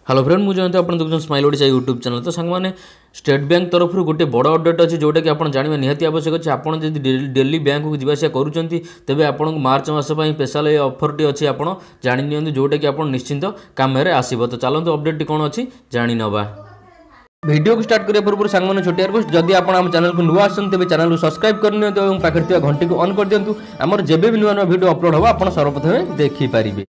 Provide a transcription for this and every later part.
Hello friend मुझे जानते आप देखते स्माइल ओडिशा यूट्यूब चैनल। तो सांग मैंने स्टेट बैंक तरफ गोटे बड़ अपडेट अच्छी जोटा कि आप जानवे निहाती आवश्यक अच्छे। आप डेली बैंक को जावासिया करुँच तेज आपको मार्च मस स्पेशल ये अफरटी अच्छी आप जाणी नि जोटा कि आप निश्चिंत कम आसो। तो चलते अपडेट कौन अच्छी जाणी नवा। वीडियो को स्टार्ट करने पूर्व सांग मैंने छोटिया रिक्वेस्ट जदि आप चैनल को नुआ आसते तेज चैनल को सब्सक्राइब कर पाखे घंटी को ऑन कर दिंतु। आमर जब भी नुआ नुआ वीडियो अपलोड हो आप सर्वप्रथम देखिपारे।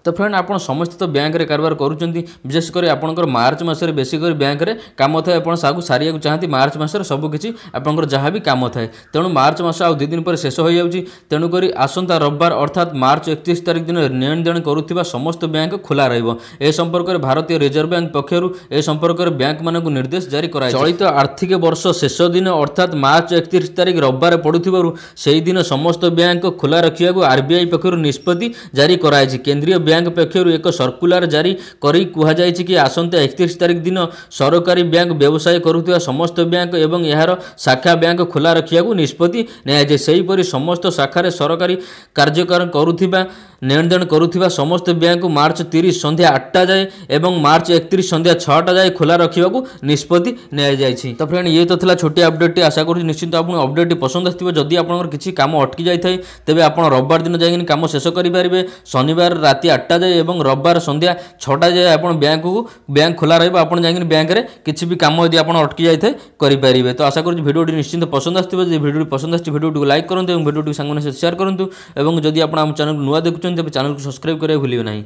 तो फ्रेंड आप समस्त तो बैंक रे कारबार करुँच विशेषकर आपंकर मार्च मसरे बेसिक बैंक रे काम थाए आप सारिया चाहती मार्च मसरे सबकि आपंकर जहाँ भी काम थाए। तेणु मार्च मस आ 2 दिन पर शेष हो जाऊँगी। तेणुक आसंता रविवार अर्थात मार्च 31 तारिख दिन लेन देन करुवा समस्त बैंक खोला रही संपर्क में भारतीय रिजर्व बैंक पक्षर ए संपर्क में बैंक मान निर्देश जारी कर चलित आर्थिक वर्ष शेष दिन अर्थात मार्च 31 तारिख रविवार पड़ू से दिन समस्त बैंक खोला रखा आरबीआई पक्षर निष्पत्ति जारी कराई। केंद्रीय बैंक पक्षर एक सर्कुलर जारी करी कहुई कि आसंता 31 तारिख दिन सरकारी बैंक व्यवसाय करुवा समस्त बैंक एवं यार शाखा बैंक खोला रखा निष्पत्ति निपरी समस्त शाखार सरकारी कार्यक्रम करुवा लेन देन करुवा समस्त बैंक मार्च 30 संध्या 8टा जाए एवं मार्च 31 संध्या 6टा जाए खोला रखा निष्पत्ति नि। तो फ्रेंड ये तो था छोटी अपडेट। आशा करूँ निश्चित आपको अपडेट पसंद आसो। जदि आपंकर किसी काम अटकी जाए तेज आप रविवार दिन जाए कम शेष करेंगे। शनिवार राति 8टा जाए और रविवार संध्या 6टा जाए आप बैंक खोला रहा आप बैंक में किसी भी कम यदि आप अटकी जाए करेंगे। तो आशा करूँ भिडियो निश्चित पसंद आसो। भिडियो पसंद आस भिडियो लाइक करूँ और भिडियो सांग शेयर करूँ। और जदि आप चैनल नुआ देखुं तेज चैनल को सब्सक्राइब करें भूलिए नहीं।